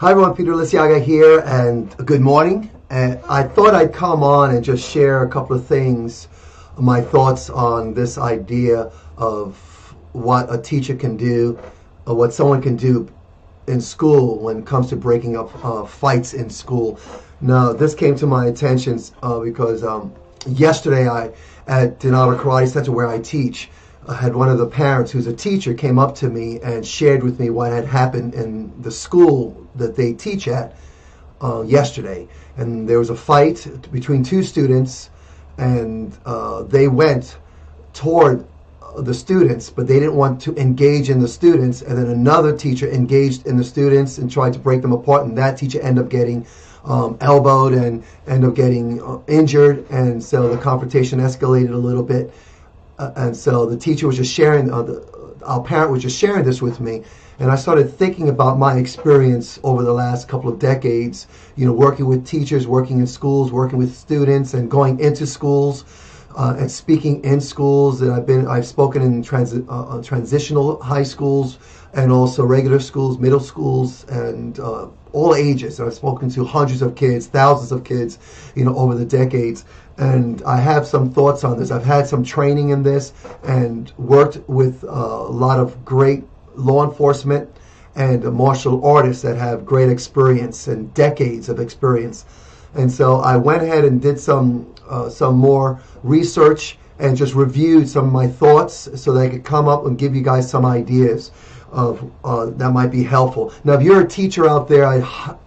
Hi everyone, Peter Liciaga here, and good morning. I thought I'd come on and just share a couple of things, my thoughts on this idea of what a teacher can do, or what someone can do in school when it comes to breaking up fights in school. Now, this came to my attention because yesterday at Donato Karate Center where I teach, I had one of the parents who's a teacher came up to me and shared with me what had happened in the school that they teach at yesterday. And there was a fight between two students, and they went toward the students, but they didn't want to engage in the students. And then another teacher engaged in the students and tried to break them apart, and that teacher ended up getting elbowed and ended up getting injured. And so the confrontation escalated a little bit. And so the teacher was just sharing, our parent was just sharing this with me, and I started thinking about my experience over the last couple of decades, working with teachers, working in schools, working with students, and going into schools and speaking in schools. And I've spoken in transitional high schools and also regular schools, middle schools, and all ages. And I've spoken to hundreds of kids, thousands of kids, over the decades. And I have some thoughts on this. I've had some training in this and worked with a lot of great law enforcement and martial artists that have great experience and decades of experience. And so I went ahead and did some more research and just reviewed some of my thoughts so that I could come up and give you guys some ideas of that might be helpful. Now, if you're a teacher out there, I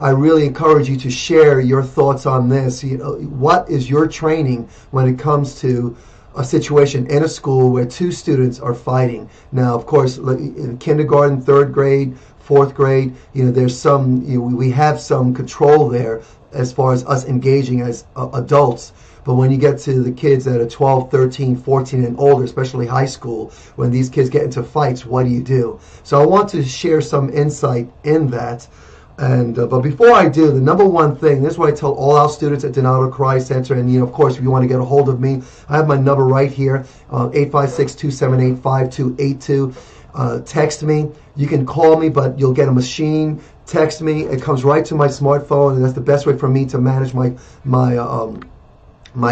really encourage you to share your thoughts on this. What is your training when it comes to a situation in a school where two students are fighting? Now, of course, in kindergarten, third grade, fourth grade, there's some, we have some control there as far as us engaging as adults. But when you get to the kids that are 12, 13, 14 and older, especially high school, when these kids get into fights, what do you do? So I want to share some insight in that. And but before I do, the number one thing, this is what I tell all our students at Donato Karate Center, and of course, if you want to get a hold of me, I have my number right here, 856-278-5282. Text me. You can call me, but you'll get a machine. Text me. It comes right to my smartphone, and that's the best way for me to manage my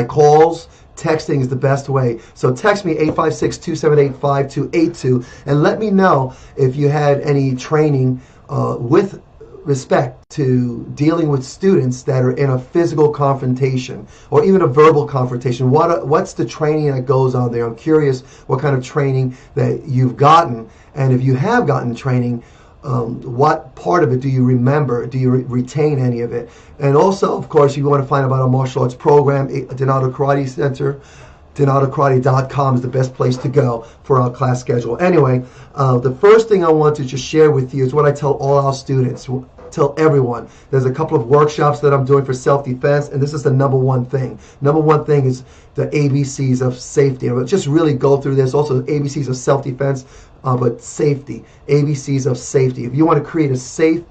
calls. Texting is the best way. So text me 856-278-5282 and let me know if you had any training with respect to dealing with students that are in a physical confrontation or even a verbal confrontation. What's the training that goes on there? I'm curious what kind of training that you've gotten, and if you have gotten training, what part of it do you remember? Do you retain any of it? And also, of course, if you want to find out about our martial arts program, Donato Karate Center, DonatoKarate.com is the best place to go for our class schedule. Anyway, the first thing I want to just share with you is what I tell all our students, tell everyone. There's a couple of workshops that I'm doing for self-defense, and this is the number one thing. Number one thing is the ABCs of safety. And we'll just really go through this. Also, the ABCs of self-defense, but safety. ABCs of safety. If you want to create a safe,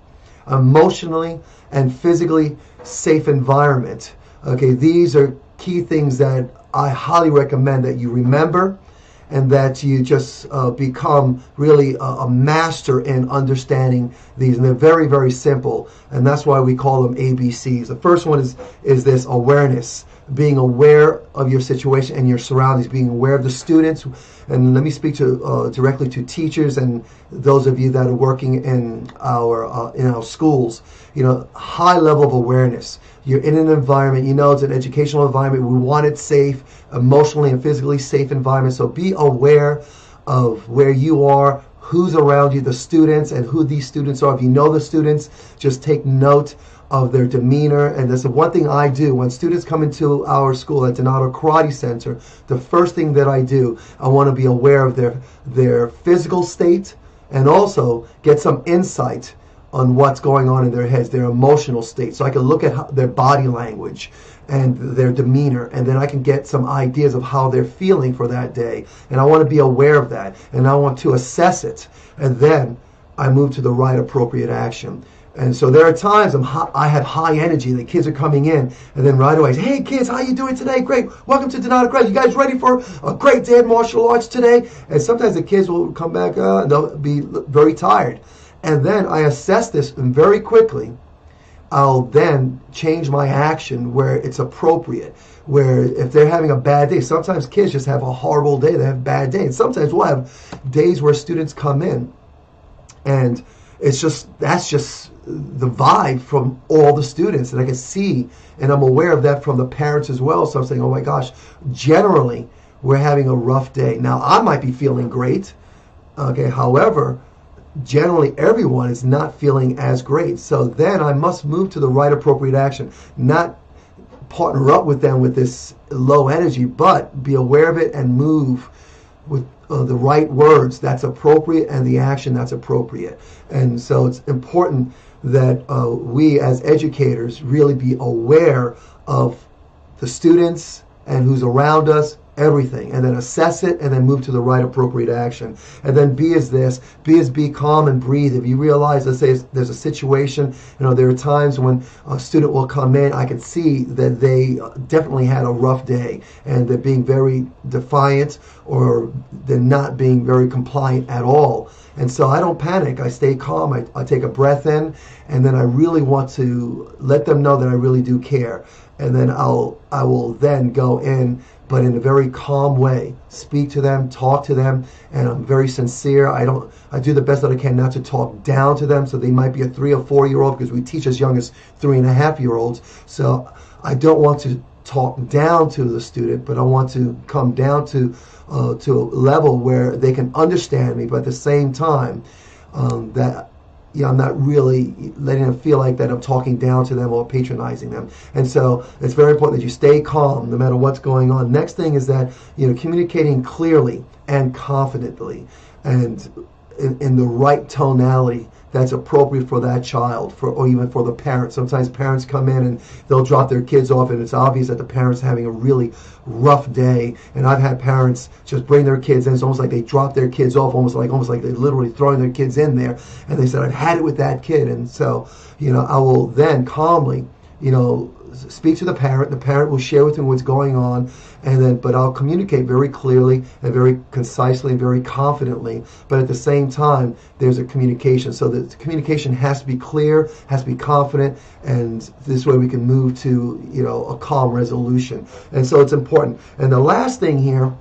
emotionally and physically safe environment, okay, these are key things that I highly recommend that you remember and that you just become really a master in understanding these. And they're very, very simple, and that's why we call them ABCs. The first one is this awareness, being aware of your situation and your surroundings, being aware of the students. And let me speak to directly to teachers and those of you that are working in our schools. High level of awareness. You're in an environment, it's an educational environment. We want it safe, emotionally and physically safe environment. So be aware of where you are, who's around you, the students, and who these students are. If you know the students, just take note of their demeanor. And that's the one thing I do when students come into our school at Donato Karate Center. The first thing that I do, I want to be aware of their physical state and also get some insight on what's going on in their heads, their emotional state. So I can look at their body language and their demeanor, and then I can get some ideas of how they're feeling for that day. And I want to be aware of that, and I want to assess it, and then I move to the right appropriate action. And so there are times I have high energy. The kids are coming in, and then right away, hey kids, how you doing today? Great. Welcome to Donato Karate. You guys ready for a great day of martial arts today? And sometimes the kids will come back and they'll be very tired. And then I assess this, and very quickly I'll then change my action where it's appropriate. Where if they're having a bad day, sometimes kids just have a horrible day, they have a bad day. And sometimes we'll have days where students come in and that's just the vibe from all the students. And I can see, and I'm aware of that from the parents as well. So I'm saying, oh my gosh, generally we're having a rough day. Now I might be feeling great. Okay, however, generally everyone is not feeling as great. So then I must move to the right appropriate action, not partner up with them with this low energy, but be aware of it and move with the right words that's appropriate and the action that's appropriate. And so it's important that we as educators really be aware of the students and who's around us, everything, and then assess it and then move to the right appropriate action. And then B is this, be calm and breathe. If you realize, let's say there's a situation, there are times when a student will come in, I can see that they definitely had a rough day and they're being very defiant or they're not being very compliant at all. And so I don't panic. I stay calm. I take a breath in, and then I really want to let them know that I really do care. And then I will then go in, but in a very calm way, speak to them, talk to them, and I'm very sincere. I do the best that I can not to talk down to them. So they might be a 3 or 4 year old, because we teach as young as 3.5-year-olds. So I don't want to talk down to the student, but I want to come down to a level where they can understand me, but at the same time that I'm not really letting them feel like that I'm talking down to them or patronizing them. And so it's very important that you stay calm no matter what's going on. Next thing is that communicating clearly and confidently and in the right tonality that's appropriate for that child, or even for the parents. Sometimes parents come in and they'll drop their kids off, and it's obvious that the parent's having a really rough day. And I've had parents just bring their kids in. It's almost like they drop their kids off, almost like they're literally throwing their kids in there. And they said, I've had it with that kid. And so, I will then calmly, speak to the parent. The parent will share with him what's going on, but I'll communicate very clearly and very concisely and very confidently. But at the same time, there's a communication. So the communication has to be clear, has to be confident, and this way we can move to a calm resolution. And so it's important. And the last thing here.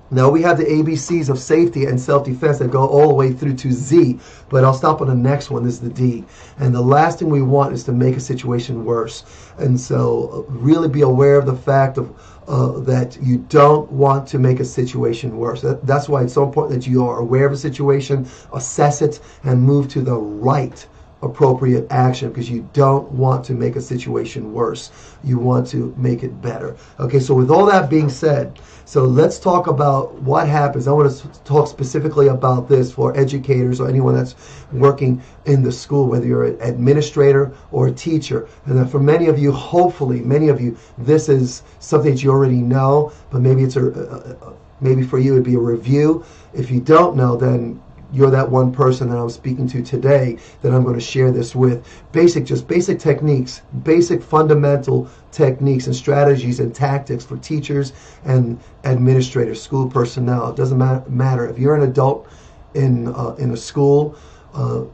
Now we have the ABCs of safety and self-defense that go all the way through to Z, but I'll stop on the next one. This is the D. And the last thing we want is to make a situation worse. And so really be aware of the fact of that you don't want to make a situation worse. That's why it's so important that you are aware of a situation, assess it, and move to the right appropriate action, because you don't want to make a situation worse. You want to make it better. Okay, so with all that being said, so let's talk about what happens. I want to talk specifically about this for educators or anyone that's working in the school, whether you're an administrator or a teacher. And then for many of you, hopefully, this is something that you already know, but maybe it's maybe for you it'd be a review. If you don't know, then you're that one person that I'm speaking to today that I'm going to share this with. Basic techniques, basic fundamental techniques and strategies and tactics for teachers and administrators, school personnel. It doesn't matter. If you're an adult in a school,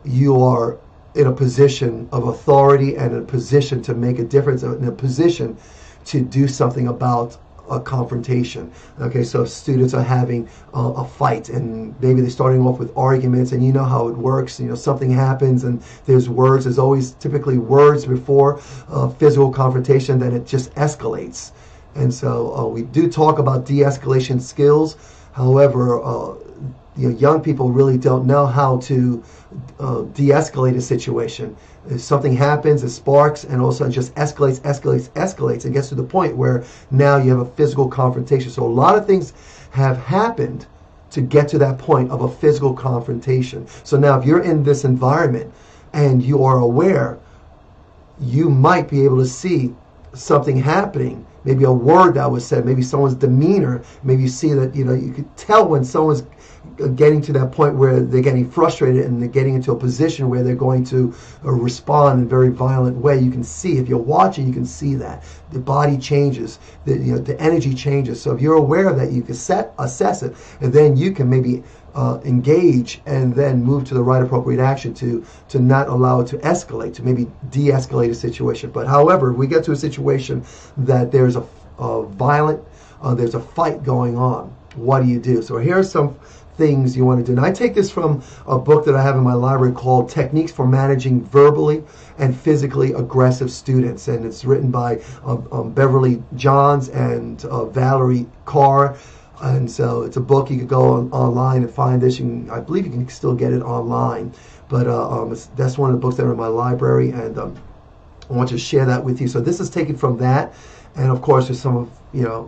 you are in a position of authority and in a position to make a difference, in a position to do something about a confrontation. Okay, so if students are having a fight and maybe they're starting off with arguments, and you know how it works, something happens and there's words, there's always typically words before physical confrontation, then it just escalates. And so we do talk about de-escalation skills. However, young people really don't know how to de-escalate a situation. If something happens, it sparks, and all of a sudden just escalates, and gets to the point where now you have a physical confrontation. So a lot of things have happened to get to that point of a physical confrontation. So now if you're in this environment and you are aware, you might be able to see something happening, maybe a word that was said, maybe someone's demeanor, maybe you see that, you could tell when someone's getting to that point where they're getting frustrated and they're getting into a position where they're going to respond in a very violent way. You can see, if you're watching, you can see that the body changes, the energy changes. So if you're aware of that, you can assess it, and then you can maybe engage and then move to the right appropriate action to not allow it to escalate, to maybe de-escalate a situation. But however, if we get to a situation that there's a violent, there's a fight going on, what do you do? So here are some things you want to do. And I take this from a book that I have in my library called Techniques for Managing Verbally and Physically Aggressive Students. And it's written by Beverly Johns and Valerie Carr. And so it's a book. You could go online and find this. I believe you can still get it online. But that's one of the books that are in my library, and I want to share that with you. So this is taken from that. And of course, there's some of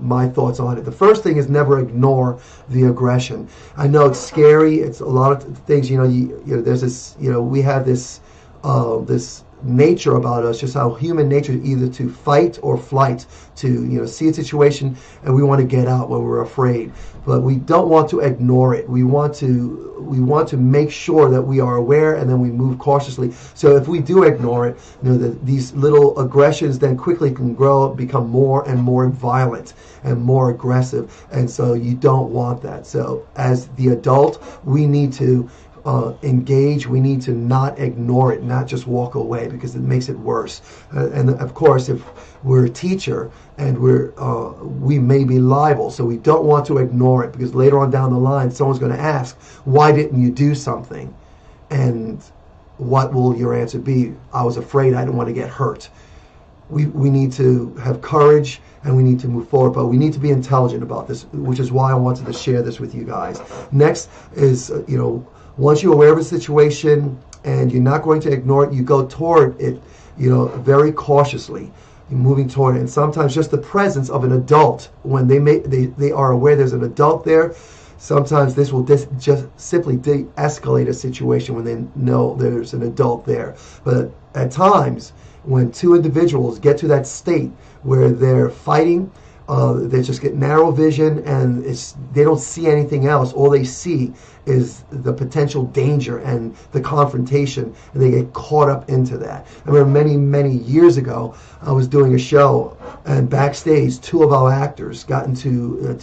my thoughts on it. The first thing is never ignore the aggression. I know it's scary. It's a lot of things. There's this. We have this this nature about us, just how human nature is either to fight or flight, to see a situation and we want to get out when we're afraid, but we don't want to ignore it. We want to make sure that we are aware, and then we move cautiously. So if we do ignore it, these little aggressions then quickly can grow, become more and more violent and more aggressive, and so you don't want that. So as the adult, we need to engage. We need to not ignore it, not just walk away, because it makes it worse. And of course, if we're a teacher and we may be liable, so we don't want to ignore it, because later on down the line, someone's going to ask, "Why didn't you do something?" And what will your answer be? "I was afraid. I didn't want to get hurt." We need to have courage and we need to move forward, but we need to be intelligent about this, which is why I wanted to share this with you guys. Next is, once you're aware of a situation and you're not going to ignore it, you go toward it, very cautiously. You're moving toward it. And sometimes just the presence of an adult, when they are aware there's an adult there, sometimes this will just simply de-escalate a situation when they know there's an adult there. But at times, when two individuals get to that state where they're fighting, they just get narrow vision and they don't see anything else. All they see is the potential danger and the confrontation, and they get caught up into that. I remember many, many years ago, I was doing a show, and backstage, two of our actors got into,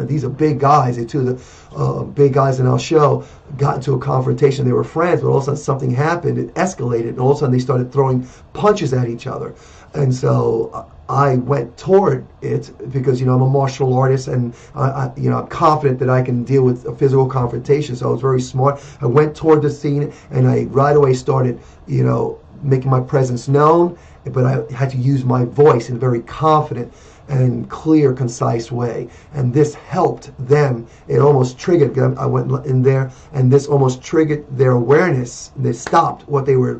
these are big guys, two of the big guys in our show got into a confrontation. They were friends, but all of a sudden something happened, it escalated, and all of a sudden they started throwing punches at each other. And so I went toward it because, I'm a martial artist, and I'm confident that I can deal with a physical confrontation. So I was very smart. I went toward the scene, and I right away started, making my presence known, but I had to use my voice in a very confident and clear, concise way. And this helped them. It almost triggered them. I went in there, and this almost triggered their awareness. They stopped what they were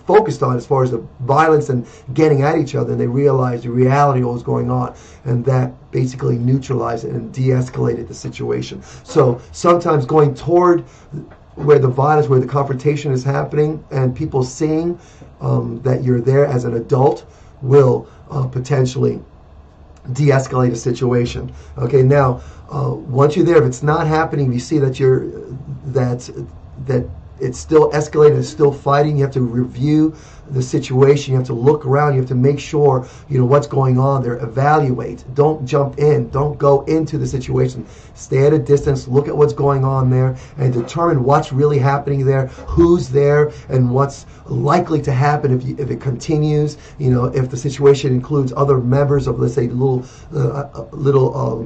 focused on as far as the violence and getting at each other, and they realized the reality of what was going on, and that basically neutralized it and de-escalated the situation. So sometimes going toward where the violence, where the confrontation is happening, and people seeing that you're there as an adult will potentially de-escalate a situation. Okay, now once you're there, if it's not happening, you see that that it's still escalating, it's still fighting, you have to review the situation, you have to look around, you have to make sure what's going on there, evaluate, don't jump in, don't go into the situation, stay at a distance, look at what's going on there, and determine what's really happening there, who's there, and what's likely to happen if it continues. If the situation includes other members of, let's say, little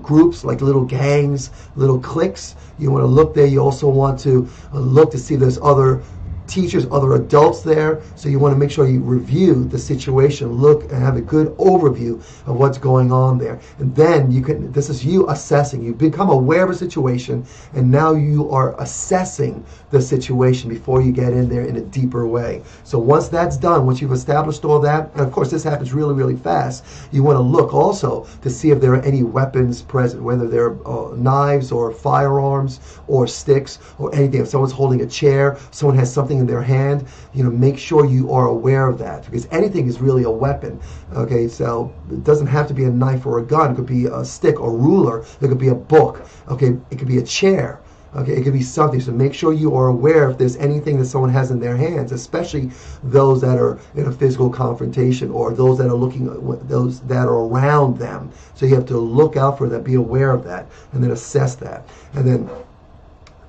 groups, like little gangs, little cliques, you want to look there. You also want to look to see if there's other teachers, other adults there. So you want to make sure you review the situation, look and have a good overview of what's going on there. And then this is you assessing. You become aware of a situation, and now you are assessing the situation before you get in there in a deeper way. So once that's done, once you've established all that, and of course this happens really, really fast, you want to look also to see if there are any weapons present, whether they're knives or firearms or sticks or anything. If someone's holding a chair, someone has something in their hand, make sure you are aware of that, because anything is really a weapon. Okay, so it doesn't have to be a knife or a gun. It could be a stick or ruler. It could be a book. Okay, it could be a chair. Okay, it could be something. So make sure you are aware if there's anything that someone has in their hands, especially those that are in a physical confrontation or those that are around them. So you have to look out for that, be aware of that, and then assess that. And then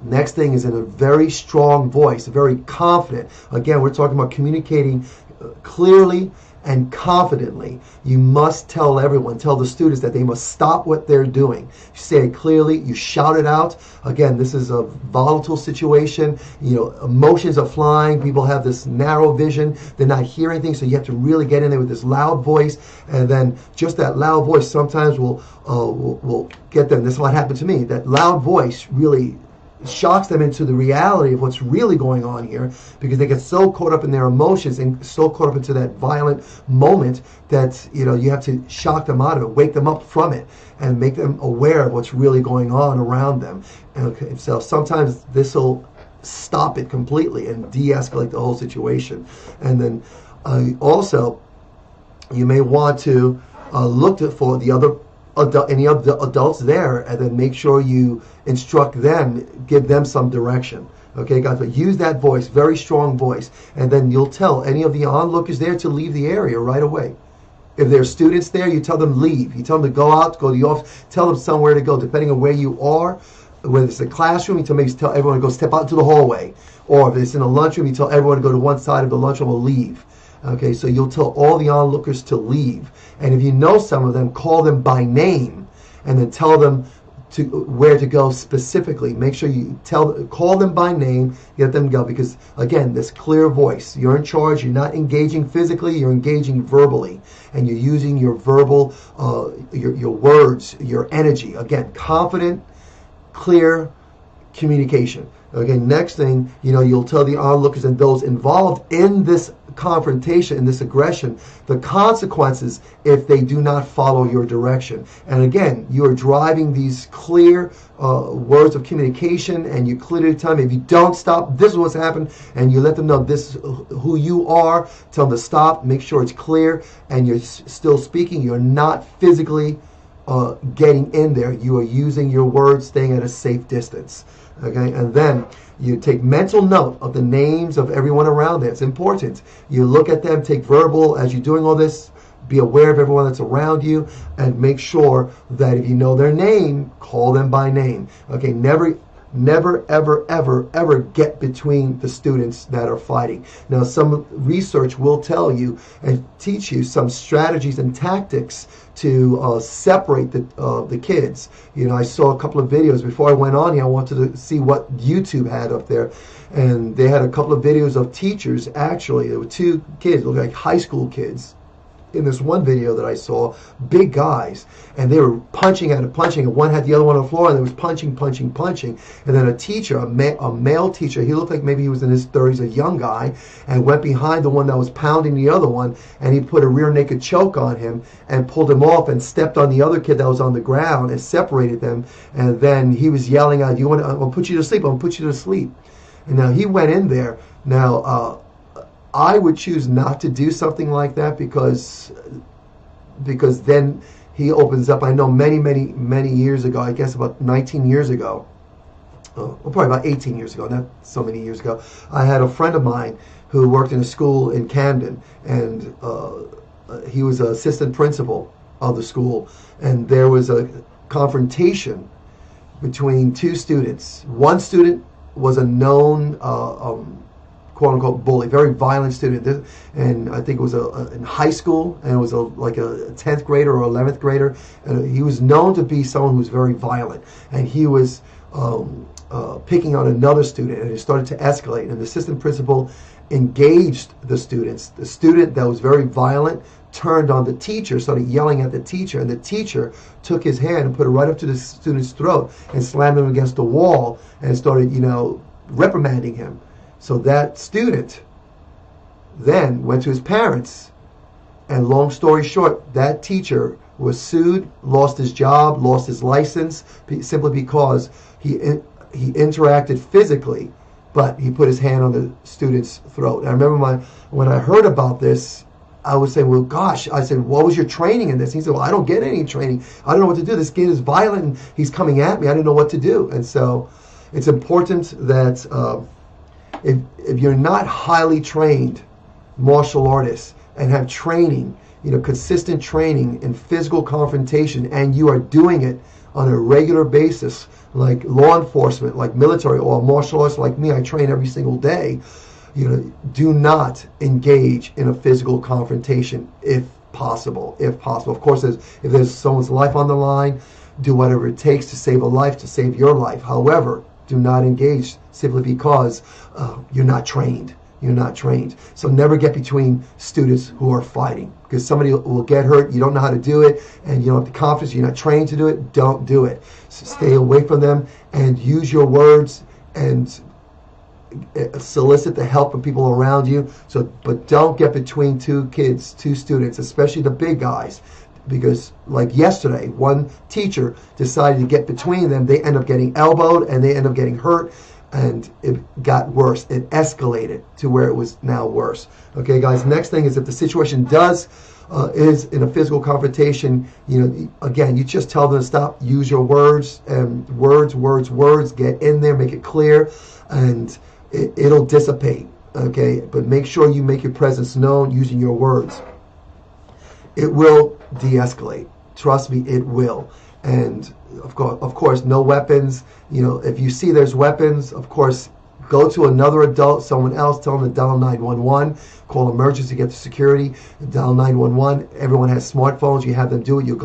next thing is in a very strong voice, very confident. Again, we're talking about communicating clearly and confidently. You must tell everyone, tell the students that they must stop what they're doing. You say it clearly, you shout it out. Again, this is a volatile situation. Emotions are flying. People have this narrow vision. They're not hearing things, so you have to really get in there with this loud voice. And then just that loud voice sometimes will get them. This is what happened to me. That loud voice really shocks them into the reality of what's really going on here, because they get so caught up in their emotions and so caught up into that violent moment that you have to shock them out of it, wake them up from it, and make them aware of what's really going on around them. Okay, so sometimes this will stop it completely and de-escalate the whole situation. And then also you may want to look for the other any of the adults there, and then make sure you instruct them, give them some direction. Okay, guys, but use that voice, very strong voice, and then you'll tell any of the onlookers there to leave the area right away. If there's students there, you tell them leave. You tell them to go out, go to the office, tell them somewhere to go, depending on where you are. Whether it's a classroom, you tell everyone to go step out into the hallway. Or if it's in a lunchroom, you tell everyone to go to one side of the lunchroom or leave. Okay, so you'll tell all the onlookers to leave. And if you know some of them, call them by name and then tell them where to go specifically. Make sure you call them by name, get them to go, because again, this clear voice, you're in charge, you're not engaging physically, you're engaging verbally, and you're using your verbal, your words, your energy. Again, confident, clear communication. Okay, next thing, you'll tell the onlookers and those involved in this confrontation, in this aggression, the consequences if they do not follow your direction. And again, you are driving these clear words of communication, and you clearly tell them, if you don't stop, this is what's happened, and you let them know this is who you are. Tell them to stop, make sure it's clear, and you're still speaking. You're not physically getting in there. You are using your words, staying at a safe distance. Okay, and then you take mental note of the names of everyone around there. It's important. You look at them, take verbal as you're doing all this. Be aware of everyone that's around you, and make sure that if you know their name, call them by name. Okay, never, ever, ever, ever get between the students that are fighting. Now, some research will tell you and teach you some strategies and tactics to separate the kids. I saw a couple of videos before I went on here. I wanted to see what YouTube had up there, and they had a couple of videos of teachers. Actually, there were two kids, looked like high school kids, in this one video that I saw, big guys, and they were punching, and one had the other one on the floor, and they was punching, and then a teacher, a male teacher, he looked like maybe he was in his 30s, a young guy, and went behind the one that was pounding the other one, and he put a rear naked choke on him and pulled him off and stepped on the other kid that was on the ground and separated them. And then he was yelling out, I'll put you to sleep, I'll put you to sleep. And now he went in there. Now I would choose not to do something like that, because then he opens up. I know many years ago, I guess about 19 years ago, probably about 18 years ago, not so many years ago, I had a friend of mine who worked in a school in Camden, and he was an assistant principal of the school, and there was a confrontation between two students. One student was a known quote-unquote bully, very violent student, and I think it was in high school, and it was like a 10th grader or 11th grader, and he was known to be someone who was very violent, and he was picking on another student, and it started to escalate, and the assistant principal engaged the students. The student that was very violent turned on the teacher, started yelling at the teacher, and the teacher took his hand and put it right up to the student's throat and slammed him against the wall and started, reprimanding him. So that student then went to his parents, and long story short, that teacher was sued, lost his job, lost his license, simply because he interacted physically, but he put his hand on the student's throat. And I remember when I heard about this, I was saying, well, gosh, I said, what was your training in this? He said, well, I don't get any training. I don't know what to do. This kid is violent, and he's coming at me. I didn't know what to do. And so, It's important that if you're not highly trained martial artists and have training, consistent training in physical confrontation, and you are doing it on a regular basis, like law enforcement, like military, or martial arts like me, I train every single day. Do not engage in a physical confrontation if possible. If possible, of course, if there's someone's life on the line, do whatever it takes to save a life, to save your life. However, do not engage simply because you're not trained. You're not trained. So never get between students who are fighting, because somebody will get hurt. You don't know how to do it, and you don't have the confidence. You're not trained to do it. Don't do it. So stay away from them and use your words and solicit the help of people around you. But don't get between two students, especially the big guys. Because like yesterday, one teacher decided to get between them. They end up getting elbowed and they end up getting hurt, and it got worse. It escalated to where it was now worse. Okay, guys, next thing is if the situation is in a physical confrontation, again, you just tell them to stop. Use your words, and words, get in there, make it clear, and it'll dissipate. Okay, but make sure you make your presence known using your words. It will de-escalate. Trust me, it will. And of course, no weapons. If you see there's weapons, of course, go to another adult, someone else, tell them to dial 911, call emergency, get to security, dial 911. Everyone has smartphones. You have them do it. You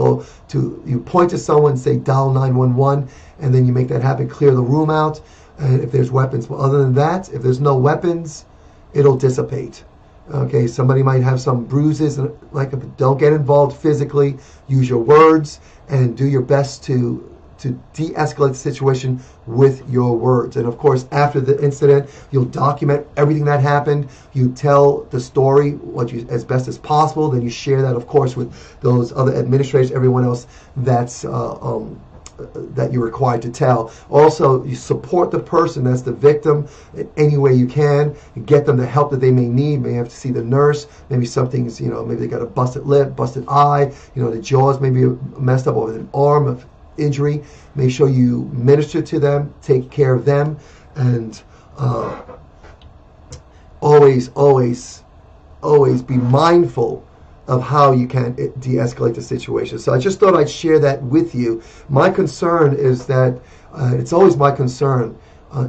point to someone and say dial 911, and then you make that happen. Clear the room out, and if there's weapons. But other than that, if there's no weapons, it'll dissipate. Okay, somebody might have some bruises, and don't get involved physically. Use your words and do your best to de-escalate the situation with your words. And of course, after the incident, you'll document everything that happened. You tell the story as best as possible. Then you share that, of course, with those other administrators, everyone else that you're required to tell. Also, you support the person that's the victim in any way you can. Get them the help that they may need. May have to see the nurse. Maybe something's, maybe they got a busted lip, busted eye. The jaws may be messed up, or an arm of injury. Make sure you minister to them, take care of them, and always be mindful of how you can de-escalate the situation. So I just thought I'd share that with you. My concern is that it's always my concern,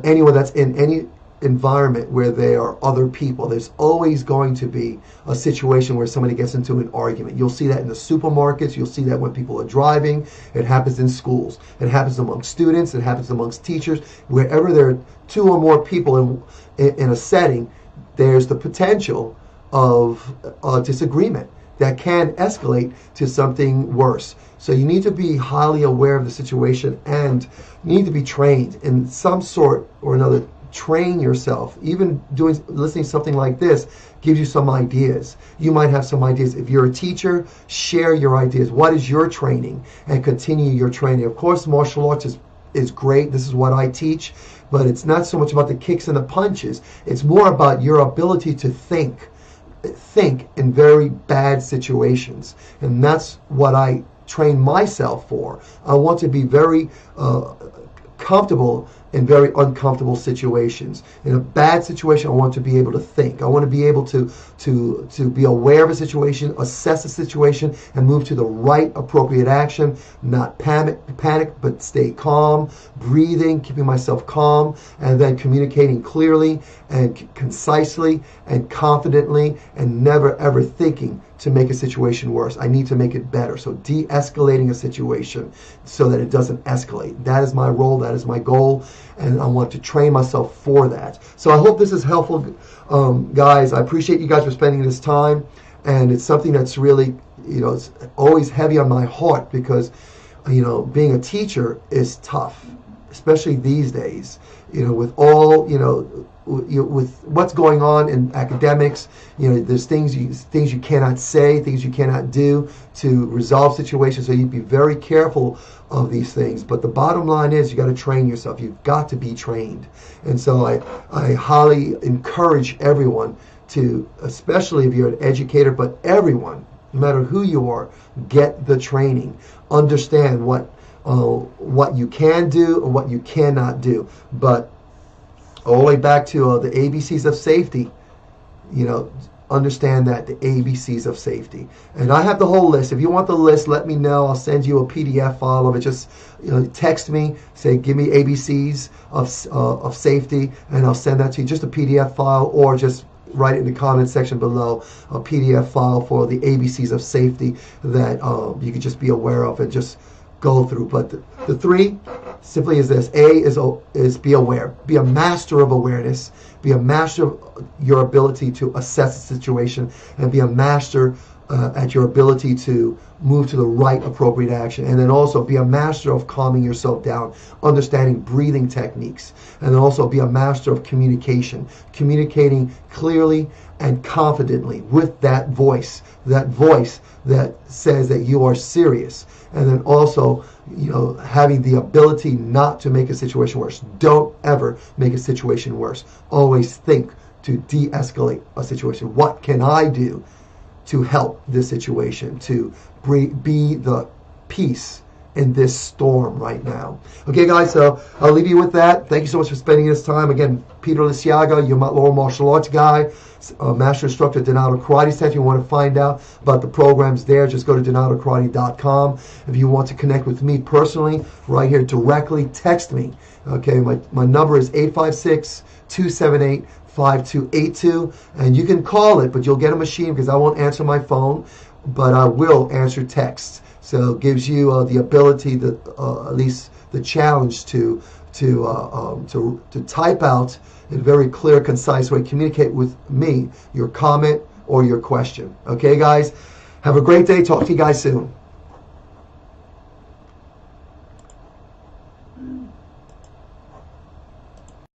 anyone that's in any environment where there are other people, there's always going to be a situation where somebody gets into an argument. You'll see that in the supermarkets. You'll see that when people are driving. It happens in schools. It happens amongst students. It happens amongst teachers. Wherever there are two or more people in a setting, there's the potential of disagreement that can escalate to something worse. So you need to be highly aware of the situation, and you need to be trained in some sort or another. Train yourself. Even listening to something like this gives you some ideas. You might have some ideas. If you're a teacher, share your ideas. What is your training? And continue your training. Of course, martial arts is great. This is what I teach. But it's not so much about the kicks and the punches. It's more about your ability to think in very bad situations. And that's what I train myself for. I want to be very comfortable in very uncomfortable situations. In a bad situation, I want to be able to think. I want to be able to be aware of a situation, assess a situation, and move to the right appropriate action. Not panic, but stay calm, breathing, keeping myself calm, and then communicating clearly and concisely and confidently, and never ever thinking to make a situation worse. I need to make it better. So de-escalating a situation so that it doesn't escalate. That is my role. That is my goal. And I want to train myself for that. So I hope this is helpful, guys. I appreciate you guys for spending this time. And it's something that's really, it's always heavy on my heart, because, being a teacher is tough, especially these days, with all, with what's going on in academics. There's things you cannot say, things you cannot do to resolve situations. So you be very careful of these things. But the bottom line is, you got to train yourself. You've got to be trained. And so I highly encourage everyone to, especially if you're an educator, but everyone, no matter who you are, get the training. Understand what what you can do or what you cannot do. But all the way back to the ABCs of safety, understand that the ABCs of safety. And I have the whole list. If you want the list, let me know. I'll send you a PDF file of it. Just text me, say give me ABCs of safety, and I'll send that to you. Just a PDF file, or just write it in the comment section below, a PDF file for the ABCs of safety that you can just be aware of and just go through. But the three simply is this. A is be aware. Be a master of awareness. Be a master of your ability to assess the situation, and be a master at your ability to move to the right appropriate action. And then also be a master of calming yourself down, understanding breathing techniques. And then also be a master of communication, communicating clearly and confidently with that voice that says that you are serious. And then also, having the ability not to make a situation worse. Don't ever make a situation worse. Always think to de-escalate a situation. What can I do to help this situation, to be the peace in this storm right now? Okay, guys, so I'll leave you with that. Thank you so much for spending this time. Again, Peter Liciaga, your lower martial arts guy, master instructor at Donato Karate Center. You want to find out about the programs there, just go to donatokarate.com. If you want to connect with me personally, right here directly, text me. Okay, my number is 856-278-5282, and you can call it, but you'll get a machine because I won't answer my phone, but I will answer texts. So it gives you the ability, at least the challenge to type out in a very clear, concise way, communicate with me your comment or your question. Okay, guys? Have a great day. Talk to you guys soon.